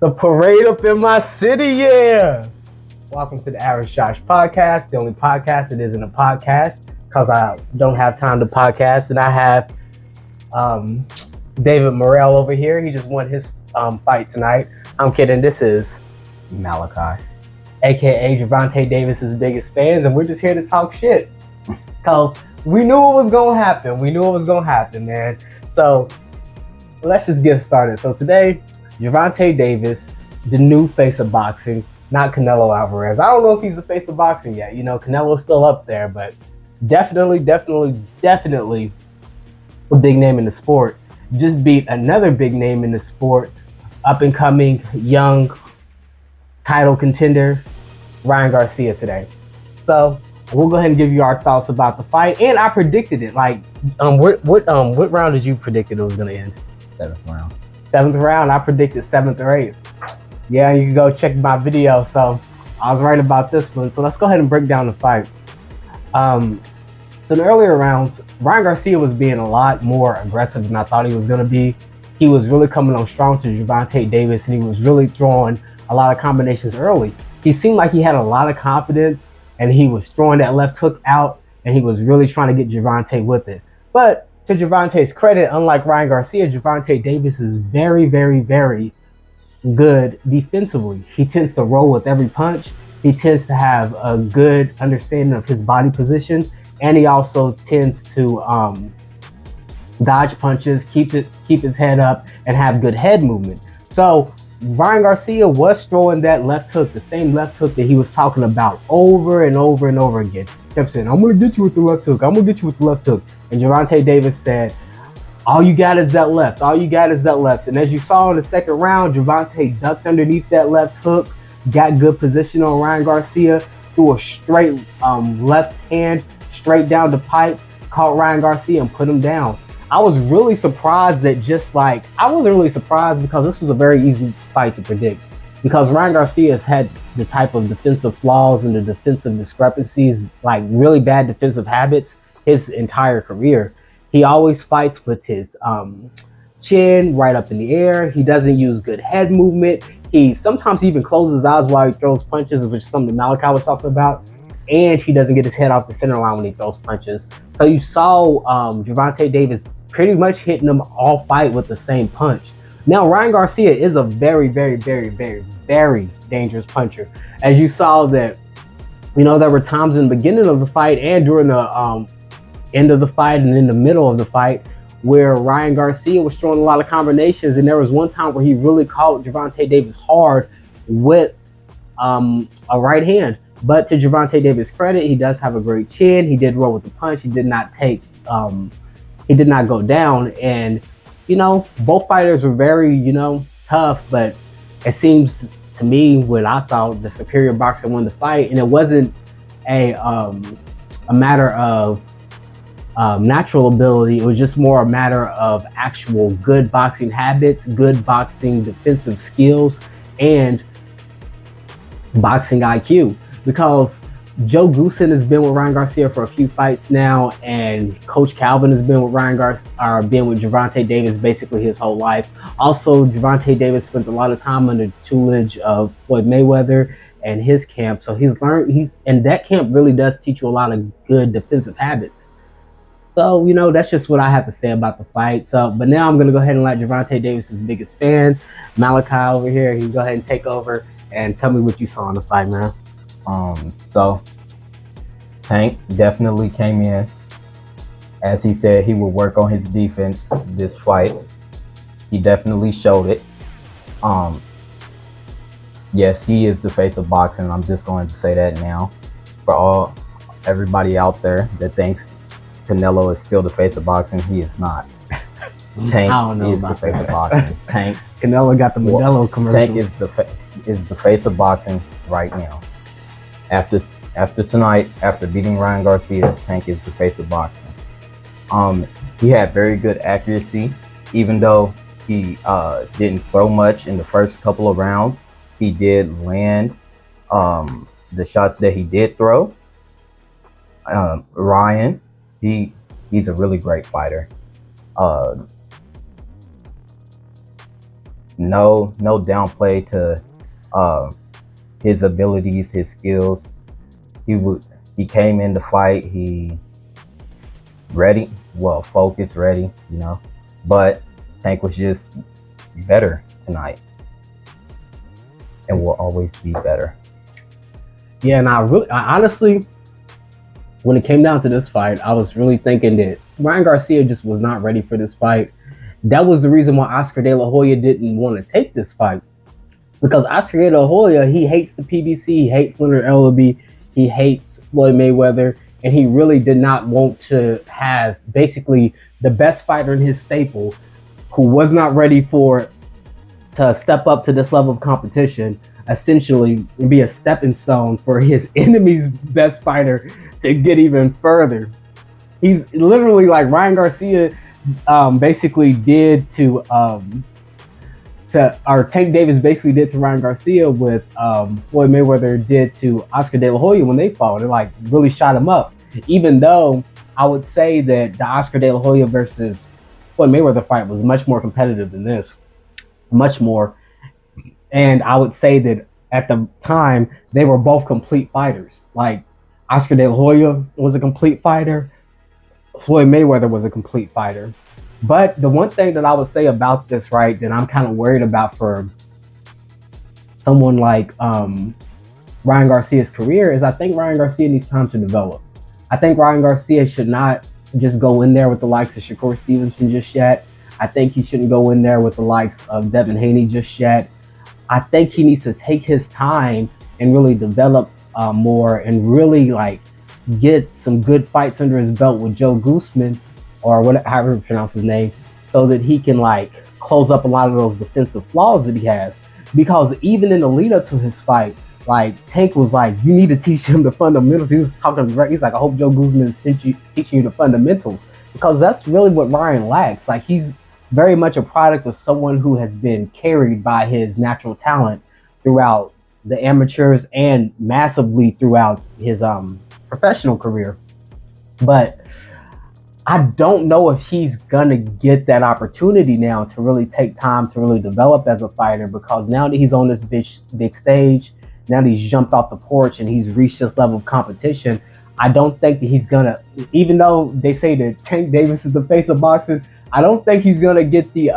The parade up in my city, yeah. Welcome to the Average Josh podcast, the only podcast that isn't a podcast because I don't have time to podcast. And I have David Morrell over here. He just won his fight tonight. I'm kidding. This is Malachi, aka Gervonta Davis's biggest fans, and we're just here to talk shit because we knew it was gonna happen. We knew it was gonna happen, man. So let's just get started. So today, Gervonta Davis, the new face of boxing, not Canelo Alvarez. I don't know if he's the face of boxing yet. You know, Canelo's still up there, but definitely a big name in the sport. Just beat another big name in the sport, up and coming, young title contender, Ryan Garcia today. So we'll go ahead and give you our thoughts about the fight, and I predicted it. Like, what round did you predict it was gonna end? Seventh round. I predicted 7th or 8th. Yeah, you can go check my video. So I was right about this one. So let's go ahead and break down the fight. So in the earlier rounds, Ryan Garcia was being a lot more aggressive than I thought he was going to be. He was really coming on strong to Gervonta Davis, and he was really throwing a lot of combinations early. He seemed like he had a lot of confidence, and he was throwing that left hook out, and he was really trying to get Gervonta with it. But to Gervonta's credit, unlike Ryan Garcia, Gervonta Davis is very good defensively. He tends to roll with every punch. He tends to have a good understanding of his body position, and he also tends to dodge punches, keep his head up, and have good head movement. So Ryan Garcia was throwing that left hook, the same left hook that he was talking about over and over and over again. He kept saying, "I'm gonna get you with the left hook. I'm gonna get you with the left hook." And Gervonta Davis said, "All you got is that left. All you got is that left." And as you saw in the second round, Gervonta ducked underneath that left hook, got good position on Ryan Garcia, threw a straight left hand straight down the pipe, caught Ryan Garcia and put him down. I was really surprised that I wasn't really surprised because this was a very easy fight to predict. Because Ryan Garcia has had the type of defensive flaws and the defensive discrepancies, like really bad defensive habits, his entire career. He always fights with his chin right up in the air. He doesn't use good head movement. He sometimes even closes his eyes while he throws punches, which is something Malachi was talking about. And he doesn't get his head off the center line when he throws punches. So you saw Gervonta Davis pretty much hitting them all fight with the same punch. Now, Ryan Garcia is a very dangerous puncher. As you saw that, you know, there were times in the beginning of the fight and during the end of the fight and in the middle of the fight where Ryan Garcia was throwing a lot of combinations, and there was one time where he really caught Gervonta Davis hard with a right hand. But to Gervonta Davis' credit, he does have a great chin. He did roll with the punch. He did not go down. And, you know, both fighters were very, tough, but it seems to me when I thought the superior boxer won the fight, and it wasn't a matter of natural ability. It was just more a matter of actual good boxing habits, good boxing defensive skills, and boxing IQ. Because Joe Goosen has been with Ryan Garcia for a few fights now, and Coach Calvin has been with Gervonta Davis basically his whole life. Also, Gervonta Davis spent a lot of time under the tutelage of Floyd Mayweather and his camp, so and that camp really does teach you a lot of good defensive habits. So, that's just what I have to say about the fight. So, but now I'm going to go ahead and let Gervonta Davis's biggest fan, Malachi, over here, he can go ahead and take over and tell me what you saw in the fight, man. So Tank definitely came in. As he said, he would work on his defense this fight. He definitely showed it. Yes, he is the face of boxing. I'm just going to say that now. For everybody out there that thinks Canelo is still the face of boxing, he is not. Tank is the face of boxing. Tank. Canelo got the Modelo commercial. Tank is the face of boxing right now. After tonight, after beating Ryan Garcia, Tank is the face of boxing. He had very good accuracy, even though he didn't throw much in the first couple of rounds. He did land the shots that he did throw. Ryan, he's a really great fighter. no downplay to uh, his abilities, his skills. He would he came in the fight. He ready, well focused, ready. But Tank was just better tonight, and will always be better. Yeah, and I honestly, when it came down to this fight, I was really thinking that Ryan Garcia just was not ready for this fight. That was the reason why Oscar De La Hoya didn't want to take this fight. Because Oscar De La Hoya, he hates the PBC, he hates Leonard Ellaby, he hates Floyd Mayweather, and he really did not want to have basically the best fighter in his staple who was not ready to step up to this level of competition, essentially be a stepping stone for his enemy's best fighter to get even further. He's literally like Ryan Garcia basically did or Tank Davis basically did to Ryan Garcia with Floyd Mayweather did to Oscar De La Hoya when they fought. It like really shot him up. Even though I would say that the Oscar De La Hoya versus Floyd Mayweather fight was much more competitive than this, much more. And I would say that at the time they were both complete fighters. Like Oscar De La Hoya was a complete fighter. Floyd Mayweather was a complete fighter. But the one thing that I would say about this, right, that I'm kind of worried about for someone like Ryan Garcia's career is I think Ryan Garcia needs time to develop. I think Ryan Garcia should not just go in there with the likes of Shakur Stevenson just yet. I think he shouldn't go in there with the likes of Devin Haney just yet. I think he needs to take his time and really develop more and really like get some good fights under his belt with Joe Guzman or whatever, however you pronounce his name, so that he can like close up a lot of those defensive flaws that he has. Because even in the lead up to his fight, like Tank was like, you need to teach him the fundamentals. He was talking direct. He's like, I hope Joe Guzman is teaching you the fundamentals, because that's really what Ryan lacks. Like he's very much a product of someone who has been carried by his natural talent throughout the amateurs and massively throughout his professional career. But I don't know if he's gonna get that opportunity now to really take time to really develop as a fighter, because now that he's on this big stage, now that he's jumped off the porch and he's reached this level of competition, I don't think that he's gonna, even though they say that Tank Davis is the face of boxing, I don't think he's gonna get the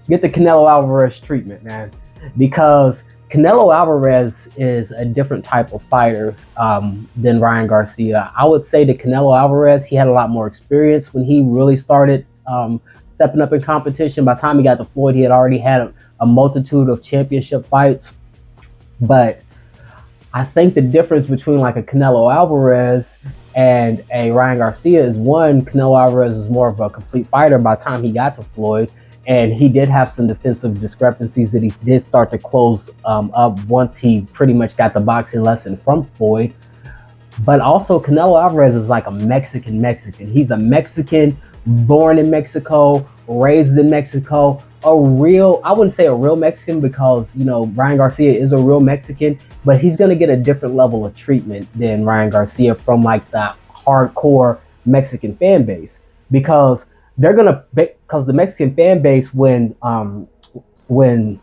Canelo Alvarez treatment, man, because Canelo Alvarez is a different type of fighter than Ryan Garcia. I would say that Canelo Alvarez, he had a lot more experience when he really started stepping up in competition. By the time he got to Floyd, he had already had a multitude of championship fights. But I think the difference between like a Canelo Alvarez and a Ryan Garcia is, one, Canelo Alvarez is more of a complete fighter by the time he got to Floyd. And he did have some defensive discrepancies that he did start to close up once he pretty much got the boxing lesson from Floyd. But also Canelo Alvarez is like a Mexican. He's a Mexican, born in Mexico, raised in Mexico. I wouldn't say a real Mexican, because, Ryan Garcia is a real Mexican, but he's going to get a different level of treatment than Ryan Garcia from like the hardcore Mexican fan base. Because the Mexican fan base, when Canelo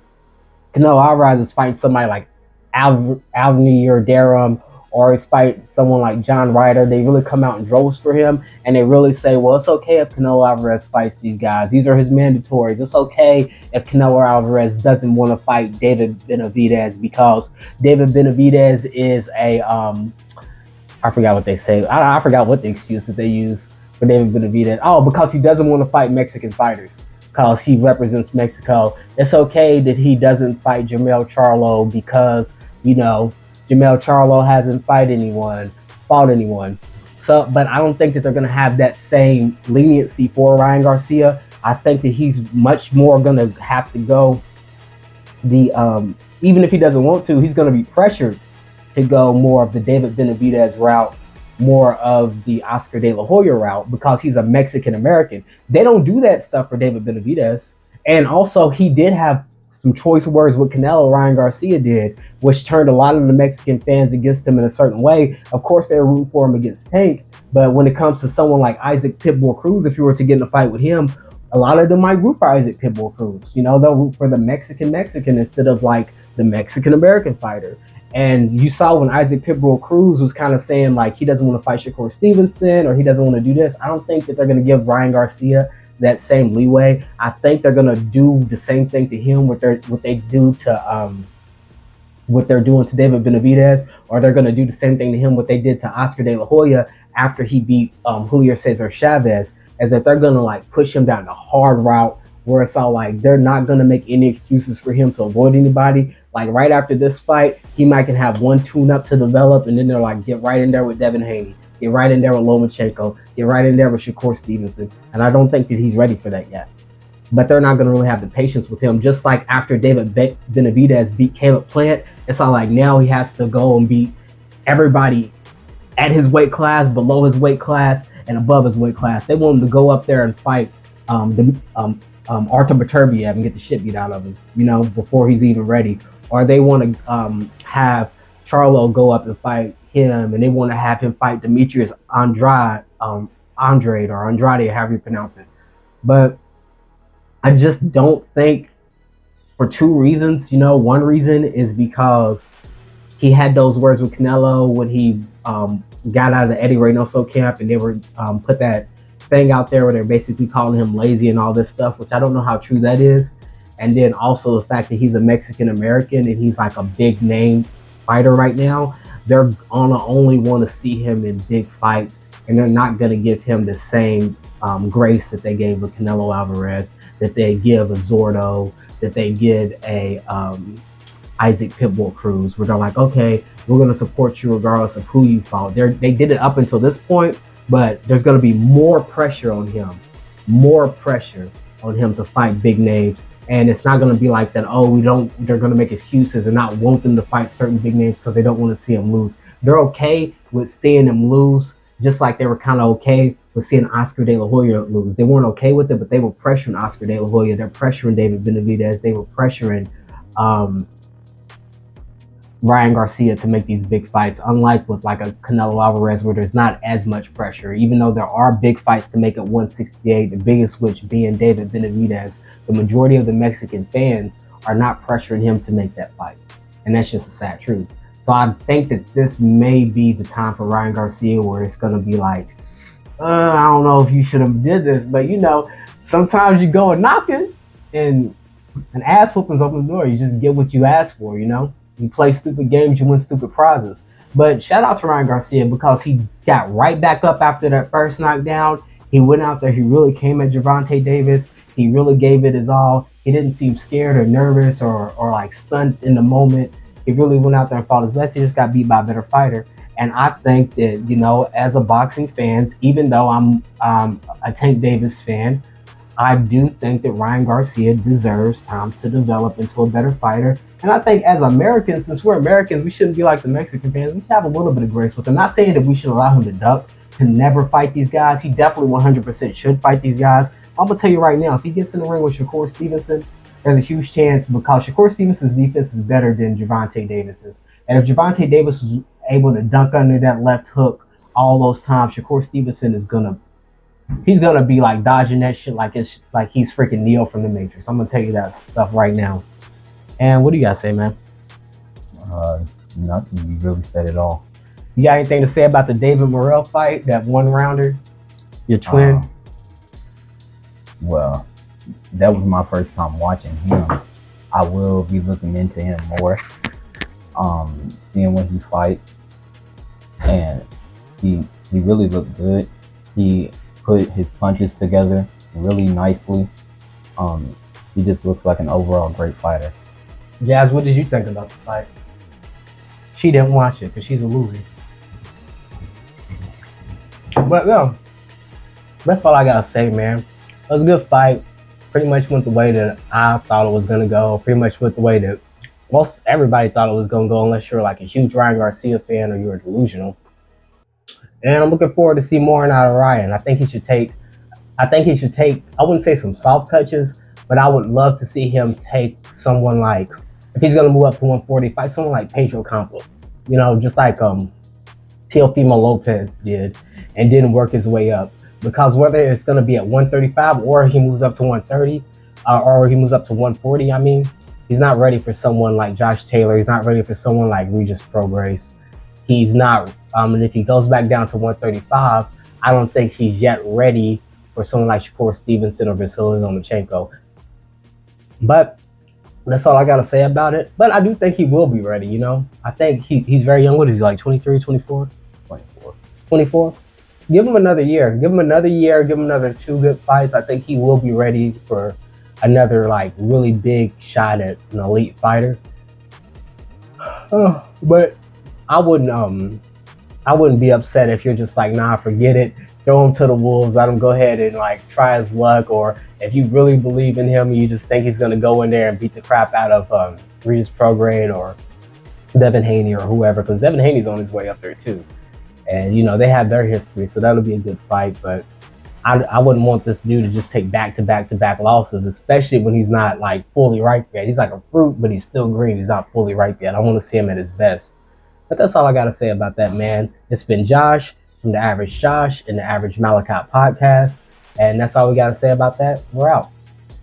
Alvarez is fighting somebody like Alvenir Darum, or he's fighting someone like John Ryder, they really come out in droves for him, and they really say, well, it's okay if Canelo Alvarez fights these guys. These are his mandatories. It's okay if Canelo Alvarez doesn't want to fight David Benavidez, because David Benavidez is I forgot what they say. I forgot what the excuse that they use for David Benavidez. Oh, because he doesn't want to fight Mexican fighters, because he represents Mexico. It's okay that he doesn't fight Jermell Charlo, because, Jermell Charlo hasn't fought anyone. So, but I don't think that they're going to have that same leniency for Ryan Garcia. I think that he's much more going to have to go even if he doesn't want to, he's going to be pressured to go more of the David Benavidez route, more of the Oscar De La Hoya route, because he's a Mexican American. They don't do that stuff for David Benavidez. And also, he did have some choice words with Canelo, Ryan Garcia did, which turned a lot of the Mexican fans against him in a certain way. Of course, they were rooting for him against Tank, but when it comes to someone like Isaac Pitbull Cruz, if you were to get in a fight with him, A lot of them might root for Isaac Pitbull Cruz. You know, they'll root for the Mexican instead of like the Mexican American fighter. And you saw when Isaac Pitbull Cruz was kind of saying like he doesn't want to fight Shakur Stevenson or he doesn't want to do this. I don't think that they're going to give Ryan Garcia that same leeway. I think they're going to do the same thing to him what they do to what they're doing to David Benavidez, or they're going to do the same thing to him what they did to Oscar De La Hoya after he beat Julio Cesar Chavez, as that they're going to like push him down the hard route where it's all like they're not going to make any excuses for him to avoid anybody. Like right after this fight, he might can have one tune-up to develop, and then they're like, get right in there with Devin Haney, get right in there with Lomachenko, get right in there with Shakur Stevenson. And I don't think that he's ready for that yet. But they're not going to really have the patience with him. Just like after David Benavidez beat Caleb Plant, it's all like now he has to go and beat everybody at his weight class, below his weight class, and above his weight class. They want him to go up there and fight Artur Beterbiev and get the shit beat out of him, you know, before he's even ready. Or they want to have Charlo go up and fight him, and they want to have him fight Demetrius Andrade, or Andrade, however you pronounce it. But I just don't think, for two reasons. You know, one reason is because he had those words with Canelo when he got out of the Eddie Reynoso camp, and they were put that thing out there where they're basically calling him lazy and all this stuff, which I don't know how true that is. And then also the fact that he's a Mexican American and he's like a big name fighter right now. They're gonna only want to see him in big fights, and they're not gonna give him the same grace that they gave a Canelo Alvarez, that they give a Zordo, that they give a Isaac Pitbull Cruz, where they're like, okay, we're going to support you regardless of who you fought. They did it up until this point, but there's going to be more pressure on him to fight big names. And it's not going to be like that, they're going to make excuses and not want them to fight certain big names because they don't want to see him lose. They're okay with seeing him lose, just like they were kind of okay with seeing Oscar De La Hoya lose. They weren't okay with it, but they were pressuring Oscar De La Hoya. They're pressuring David Benavidez. They were pressuring Ryan Garcia to make these big fights, unlike with like a Canelo Alvarez where there's not as much pressure. Even though there are big fights to make at 168, the biggest which being David Benavidez, the majority of the Mexican fans are not pressuring him to make that fight. And that's just a sad truth. So I think that this may be the time for Ryan Garcia where it's going to be like, I don't know if you should have did this, but you know, sometimes you go and knocking and an ass whooping's open the door. You just get what you ask for, you know? You play stupid games, you win stupid prizes. But shout out to Ryan Garcia because he got right back up after that first knockdown. He went out there, he really came at Gervonta Davis. He really gave it his all. He didn't seem scared or nervous or like stunned in the moment. He really went out there and fought his best. He just got beat by a better fighter. And I think that, you know, as a boxing fan, even though I'm a Tank Davis fan, I do think that Ryan Garcia deserves time to develop into a better fighter. And I think as Americans, since we're Americans, we shouldn't be like the Mexican fans. We should have a little bit of grace with him. Not saying that we should allow him to duck, to never fight these guys. He definitely 100% should fight these guys. I'm going to tell you right now, if he gets in the ring with Shakur Stevenson, there's a huge chance because Shakur Stevenson's defense is better than Gervonta Davis's. And if Gervonta Davis was able to dunk under that left hook all those times, Shakur Stevenson is he's gonna be like dodging that shit like it's like he's freaking Neo from the Matrix. I'm gonna tell you that stuff right now. And what do you guys say, man? Nothing. You really said it all. You got anything to say about the David Morrell fight, that one rounder, your twin? Well, that was my first time watching him. I will be looking into him more, seeing when he fights, and he really looked good. He put his punches together really nicely. He just looks like an overall great fighter. Jazz, what did you think about the fight? She didn't watch it because she's a loser. But no, that's all I gotta say, man. It was a good fight. Pretty much went the way that I thought it was gonna go. Pretty much went the way that most everybody thought it was gonna go, unless you're like a huge Ryan Garcia fan or you're delusional. And I'm looking forward to see more out of Ryan. I think he should take, I wouldn't say some soft touches, but I would love to see him take someone like, if he's going to move up to 140, fight someone like Pedro Campo. You know, just like Teofimo Lopez did and didn't work his way up. because whether it's going to be at 135 or he moves up to 130 or he moves up to 140, I mean, he's not ready for someone like Josh Taylor. He's not ready for someone like Regis Prograis. He's not. And if he goes back down to 135, I don't think he's yet ready for someone like Shakur Stevenson or Vasily Lomachenko. But that's all I got to say about it. But I do think he will be ready, you know. I think he's very young. What is he, like 23, 24? 24. 24? Give him another year. Give him another year. Give him another 2 good fights. I think he will be ready for another, like, really big shot at an elite fighter. But I wouldn't be upset if you're just like, nah, forget it. Throw him to the wolves. Let him go ahead and like try his luck. Or if you really believe in him, and you just think he's gonna go in there and beat the crap out of Regis Prograis or Devin Haney or whoever, because Devin Haney's on his way up there too. And you know they have their history, so that'll be a good fight. But I wouldn't want this dude to just take back losses, especially when he's not like fully ripe yet. He's like a fruit, but he's still green. He's not fully ripe yet. I want to see him at his best. But that's all I got to say about that, man. It's been Josh from the Average Josh and the Average Malachi podcast. And that's all we got to say about that. We're out.